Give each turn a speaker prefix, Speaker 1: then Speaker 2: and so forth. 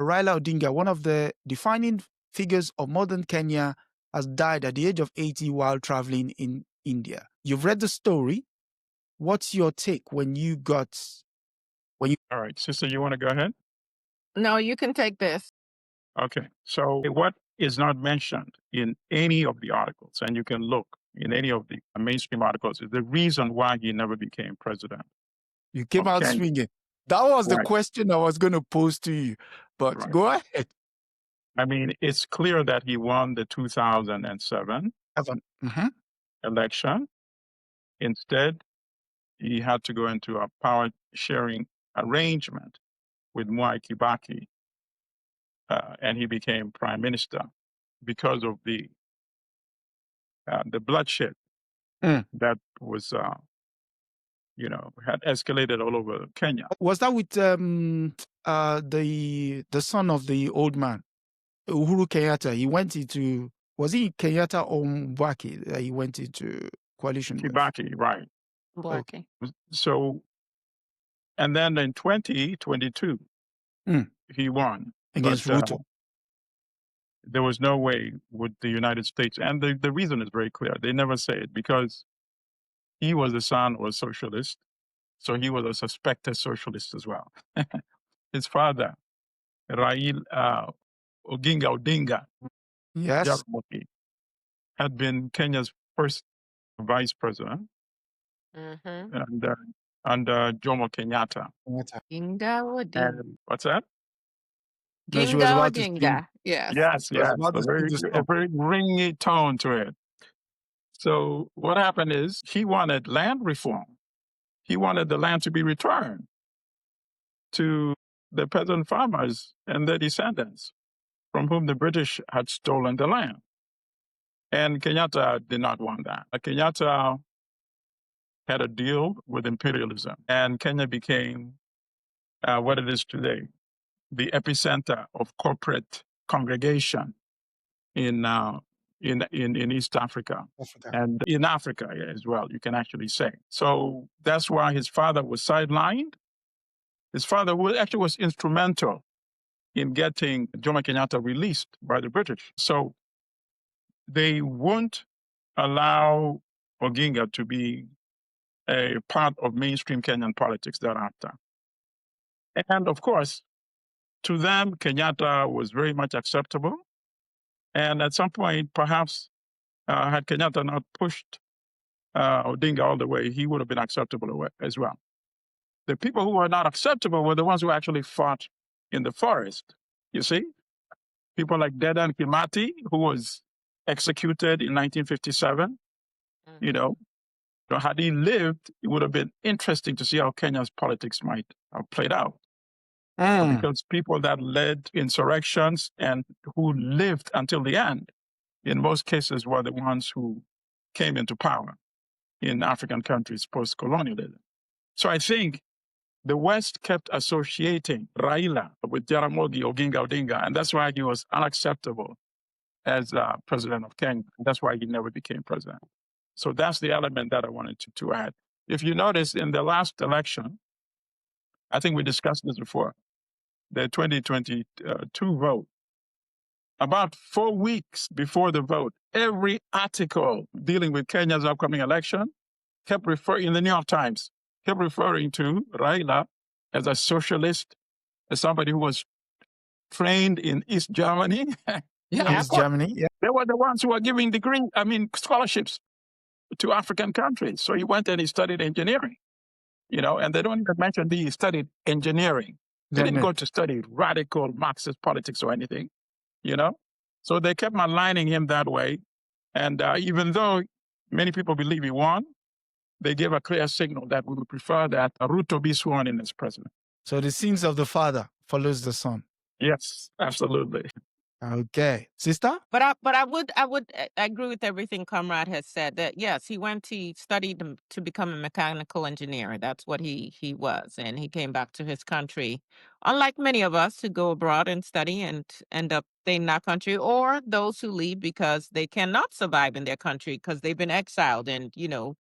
Speaker 1: Raila Odinga, one of the defining figures of modern Kenya, has died at the age of 80 while traveling in India. You've read the story. What's your take when you got...
Speaker 2: All right, sister, you want to go ahead?
Speaker 3: No, you can take this.
Speaker 2: Okay. So what is not mentioned in any of the articles, and you can look in any of the mainstream articles, is the reason why he never became president.
Speaker 1: You came
Speaker 2: of
Speaker 1: out
Speaker 2: Kenya.
Speaker 1: swinging. That was the
Speaker 2: Right.
Speaker 1: question I was going to pose to you. But
Speaker 2: Right.
Speaker 1: go ahead.
Speaker 2: I mean, it's clear that he won the 2007
Speaker 1: Mhm.
Speaker 2: election. Instead, he had to go into a power sharing arrangement with Mwai Kibaki, and he became prime minister because of the bloodshed that was, had escalated all over Kenya.
Speaker 1: Was that with the son of the old man, Uhuru Kenyatta? He went into... Was he Kenyatta or Mbaki that he went into coalition with?
Speaker 2: Kibaki, right.
Speaker 3: Blackie.
Speaker 2: So, and then in 2022, he won.
Speaker 1: Against
Speaker 2: But,
Speaker 1: Ruto.
Speaker 2: there was no way with the United States. And the reason is very clear. They never say it because he was the son of a socialist. So he was a suspected socialist as well. His father, Raila Odinga,
Speaker 1: Yes.
Speaker 2: Jaramogi, had been Kenya's first vice president under Jomo Kenyatta.
Speaker 3: Ginga Odinga.
Speaker 2: And what's that?
Speaker 1: No, she was
Speaker 3: Ginga
Speaker 1: about to sing.
Speaker 3: Odinga. Yes.
Speaker 2: Yes,
Speaker 1: She was
Speaker 2: yes.
Speaker 1: about to sing the
Speaker 2: A
Speaker 1: song.
Speaker 2: very ringy tone to it. So what happened is he wanted land reform. He wanted the land to be returned to the peasant farmers and their descendants from whom the British had stolen the land. And Kenyatta did not want that. Kenyatta had a deal with imperialism, and Kenya became what it is today, the epicenter of corporate congregation in East Africa. And in Africa as well, you can actually say. So that's why his father was sidelined. His father actually was instrumental in getting Jomo Kenyatta released by the British. So they won't allow Oginga to be a part of mainstream Kenyan politics thereafter. And of course, to them, Kenyatta was very much acceptable. And at some point, perhaps, had Kenyatta not pushed Odinga all the way, he would have been acceptable as well. The people who were not acceptable were the ones who actually fought in the forest. You see? People like Dedan Kimathi, who was executed in 1957. You know, had he lived, it would have been interesting to see how Kenya's politics might have played out. Because people that led insurrections and who lived until the end, in most cases, were the ones who came into power in African countries post-colonialism. So I think the West kept associating Raila with Jaramogi Oginga Odinga, and that's why he was unacceptable as president of Kenya. That's why he never became president. So that's the element that I wanted to add. If you notice, in the last election, I think we discussed this before, the 2022 vote, about 4 weeks before the vote, every article dealing with Kenya's upcoming election kept referring, in the New York Times, kept referring to Raila as a socialist, as somebody who was trained in East Germany.
Speaker 1: East Germany, yeah.
Speaker 2: They were the ones who were giving scholarships to African countries. So he went and he studied engineering, and they don't even mention that he studied engineering. He didn't go to study radical Marxist politics or anything, So they kept aligning him that way. And even though many people believe he won, they gave a clear signal that we would prefer that Ruto be sworn in as president.
Speaker 1: So the sins of the father follows the son.
Speaker 2: Yes, absolutely.
Speaker 1: Okay. Sister?
Speaker 3: But I would agree with everything Comrade has said, that yes, he studied to become a mechanical engineer. That's what he was. And he came back to his country, unlike many of us who go abroad and study and end up staying in our country, or those who leave because they cannot survive in their country because they've been exiled and,